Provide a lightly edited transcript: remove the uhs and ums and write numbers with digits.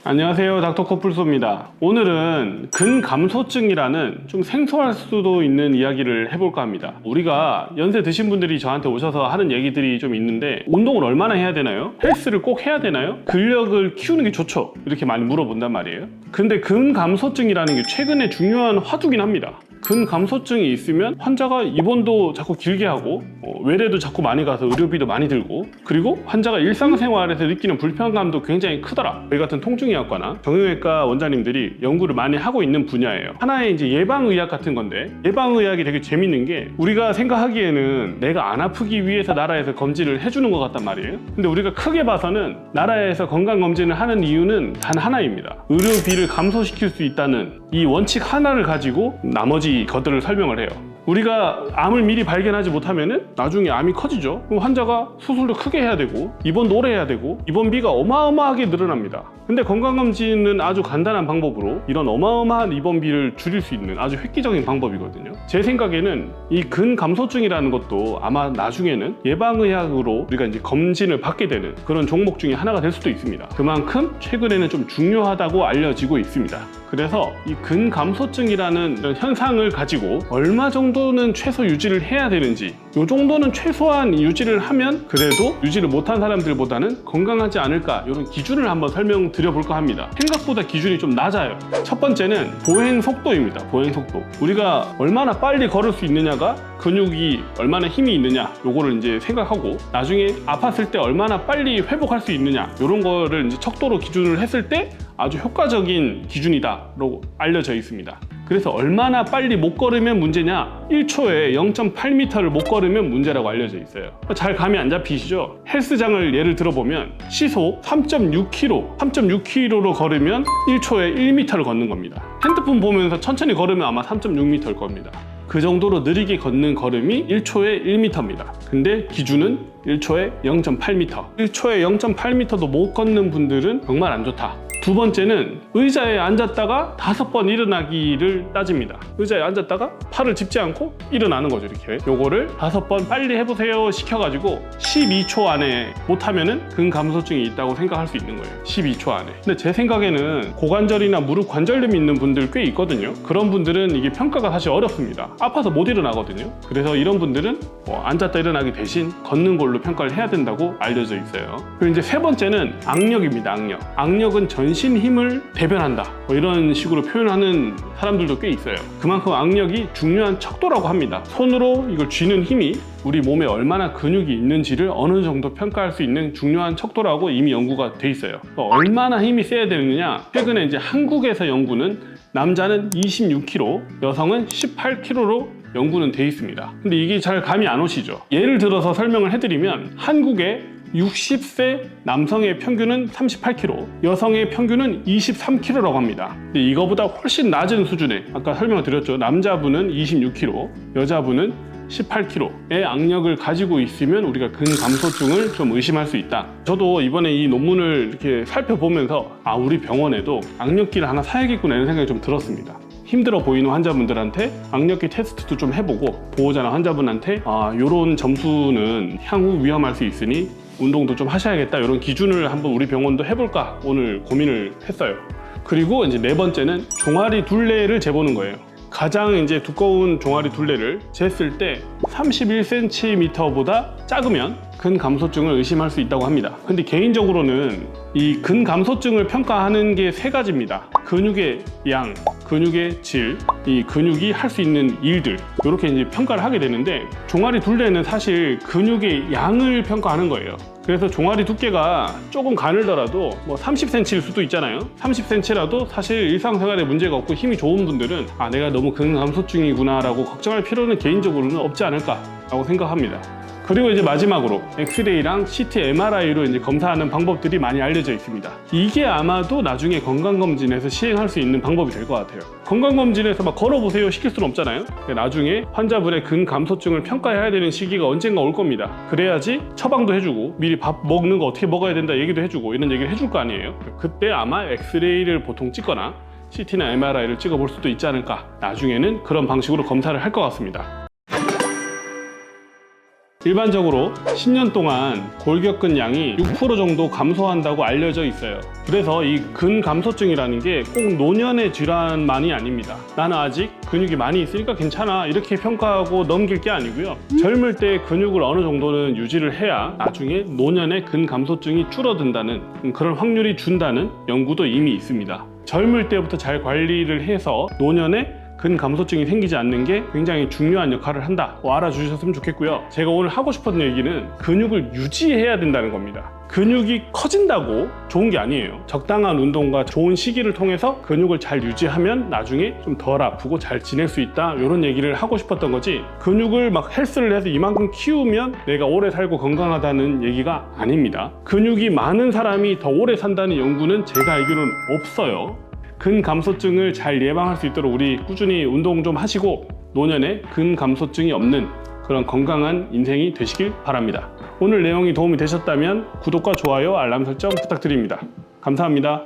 안녕하세요, 닥터 코뿔소입니다. 오늘은 근감소증이라는 좀 생소할 수도 있는 이야기를 해볼까 합니다. 우리가 연세 드신 분들이 저한테 오셔서 하는 얘기들이 좀 있는데, 운동을 얼마나 해야 되나요? 헬스를 꼭 해야 되나요? 근력을 키우는 게 좋죠? 이렇게 많이 물어본단 말이에요. 근데 근감소증이라는 게 최근에 중요한 화두긴 합니다. 근감소증이 있으면 환자가 입원도 자꾸 길게 하고 외래도 자꾸 많이 가서 의료비도 많이 들고, 그리고 환자가 일상생활에서 느끼는 불편감도 굉장히 크더라. 저희 같은 통증의학과나 정형외과 원장님들이 연구를 많이 하고 있는 분야예요. 하나의 이제 예방의학 같은 건데, 예방의학이 되게 재밌는 게, 우리가 생각하기에는 내가 안 아프기 위해서 나라에서 검진을 해주는 것 같단 말이에요. 근데 우리가 크게 봐서는 나라에서 건강검진을 하는 이유는 단 하나입니다. 의료비를 감소시킬 수 있다는 이 원칙 하나를 가지고 나머지 것들을 설명을 해요. 우리가 암을 미리 발견하지 못하면은 나중에 암이 커지죠. 그럼 환자가 수술도 크게 해야 되고, 입원도 오래 해야 되고, 입원비가 어마어마하게 늘어납니다. 근데 건강검진은 아주 간단한 방법으로 이런 어마어마한 입원비를 줄일 수 있는 아주 획기적인 방법이거든요. 제 생각에는 이 근감소증이라는 것도 아마 나중에는 예방의학으로 우리가 이제 검진을 받게 되는 그런 종목 중에 하나가 될 수도 있습니다. 그만큼 최근에는 좀 중요하다고 알려지고 있습니다. 그래서 이 근감소증이라는 이런 현상을 가지고 얼마 정도는 최소 유지를 해야 되는지, 이 정도는 최소한 유지를 하면 그래도 유지를 못한 사람들보다는 건강하지 않을까, 이런 기준을 한번 설명드려볼까 합니다. 생각보다 기준이 좀 낮아요. 첫 번째는 보행 속도입니다. 보행 속도. 우리가 얼마나 빨리 걸을 수 있느냐가 근육이 얼마나 힘이 있느냐, 요거를 이제 생각하고, 나중에 아팠을 때 얼마나 빨리 회복할 수 있느냐, 이런 거를 이제 척도로 기준을 했을 때 아주 효과적인 기준이다라고 알려져 있습니다. 그래서 얼마나 빨리 못 걸으면 문제냐, 1초에 0.8m를 못 걸으면 문제라고 알려져 있어요. 잘 감이 안 잡히시죠? 헬스장을 예를 들어보면 시속 3.6km로 걸으면 1초에 1m를 걷는 겁니다. 핸드폰 보면서 천천히 걸으면 아마 3.6m일 겁니다. 그 정도로 느리게 걷는 걸음이 1초에 1m입니다. 근데 기준은 1초에 0.8m. 1초에 0.8m도 못 걷는 분들은 정말 안 좋다. 두 번째는 의자에 앉았다가 5번 일어나기를 따집니다. 의자에 앉았다가 팔을 짚지 않고 일어나는 거죠, 이렇게. 요거를 5번 빨리 해보세요 시켜가지고 12초 안에 못하면은 근감소증이 있다고 생각할 수 있는 거예요. 12초 안에. 근데 제 생각에는 고관절이나 무릎 관절염이 있는 분들 꽤 있거든요. 그런 분들은 이게 평가가 사실 어렵습니다. 아파서 못 일어나거든요. 그래서 이런 분들은 앉았다 일어나기 대신 걷는 걸로 평가를 해야 된다고 알려져 있어요. 그리고 이제 세 번째는 악력입니다. 악력. 악력은 전신 힘을 대변한다, 이런 식으로 표현하는 사람들도 꽤 있어요. 그만큼 악력이 중요한 척도라고 합니다. 손으로 이걸 쥐는 힘이 우리 몸에 얼마나 근육이 있는지를 어느 정도 평가할 수 있는 중요한 척도라고 이미 연구가 돼 있어요. 얼마나 힘이 세야 되느냐, 최근에 이제 한국에서 연구는 남자는 26kg, 여성은 18kg로 연구는 돼 있습니다. 근데 이게 잘 감이 안 오시죠? 예를 들어서 설명을 해드리면, 한국의 60세 남성의 평균은 38kg, 여성의 평균은 23kg라고 합니다. 근데 이거보다 훨씬 낮은 수준의, 아까 설명을 드렸죠, 남자분은 26kg, 여자분은 18kg의 악력을 가지고 있으면 우리가 근감소증을 좀 의심할 수 있다. 저도 이번에 이 논문을 이렇게 살펴보면서 우리 병원에도 악력기를 하나 사야겠구나, 이런 생각이 좀 들었습니다. 힘들어 보이는 환자분들한테 악력기 테스트도 좀 해보고, 보호자나 환자분한테 요런 점수는 향후 위험할 수 있으니 운동도 좀 하셔야겠다, 이런 기준을 한번 우리 병원도 해볼까 오늘 고민을 했어요. 그리고 이제 네 번째는 종아리 둘레를 재보는 거예요. 가장 이제 두꺼운 종아리 둘레를 쟀을 때 31cm보다 작으면 근감소증을 의심할 수 있다고 합니다. 근데 개인적으로는 이 근감소증을 평가하는 게 세 가지입니다. 근육의 양, 근육의 질, 이 근육이 할 수 있는 일들, 이렇게 이제 평가를 하게 되는데, 종아리 둘레는 사실 근육의 양을 평가하는 거예요. 그래서 종아리 두께가 조금 가늘더라도 30cm일 수도 있잖아요. 30cm라도 사실 일상생활에 문제가 없고 힘이 좋은 분들은 내가 너무 근감소증이구나 라고 걱정할 필요는 개인적으로는 없지 않을까 라고 생각합니다. 그리고 이제 마지막으로 엑스레이랑 CT, MRI로 이제 검사하는 방법들이 많이 알려져 있습니다. 이게 아마도 나중에 건강검진에서 시행할 수 있는 방법이 될 것 같아요. 건강검진에서 막 걸어보세요 시킬 수는 없잖아요. 나중에 환자분의 근감소증을 평가해야 되는 시기가 언젠가 올 겁니다. 그래야지 처방도 해주고, 미리 밥 먹는 거 어떻게 먹어야 된다 얘기도 해주고, 이런 얘기를 해줄 거 아니에요. 그때 아마 엑스레이를 보통 찍거나 CT나 MRI를 찍어볼 수도 있지 않을까. 나중에는 그런 방식으로 검사를 할 것 같습니다. 일반적으로 10년 동안 골격근 양이 6% 정도 감소한다고 알려져 있어요. 그래서 이 근감소증이라는 게 꼭 노년의 질환만이 아닙니다. 나는 아직 근육이 많이 있으니까 괜찮아 이렇게 평가하고 넘길 게 아니고요. 젊을 때 근육을 어느 정도는 유지를 해야 나중에 노년의 근감소증이 줄어든다는 그런 확률이 준다는 연구도 이미 있습니다. 젊을 때부터 잘 관리를 해서 노년에 근감소증이 생기지 않는 게 굉장히 중요한 역할을 한다. 알아주셨으면 좋겠고요. 제가 오늘 하고 싶었던 얘기는 근육을 유지해야 된다는 겁니다. 근육이 커진다고 좋은 게 아니에요. 적당한 운동과 좋은 시기를 통해서 근육을 잘 유지하면 나중에 좀 덜 아프고 잘 지낼 수 있다. 이런 얘기를 하고 싶었던 거지, 근육을 막 헬스를 해서 이만큼 키우면 내가 오래 살고 건강하다는 얘기가 아닙니다. 근육이 많은 사람이 더 오래 산다는 연구는 제가 알기로는 없어요. 근감소증을 잘 예방할 수 있도록 우리 꾸준히 운동 좀 하시고 노년에 근감소증이 없는 그런 건강한 인생이 되시길 바랍니다. 오늘 내용이 도움이 되셨다면 구독과 좋아요, 알람 설정 부탁드립니다. 감사합니다.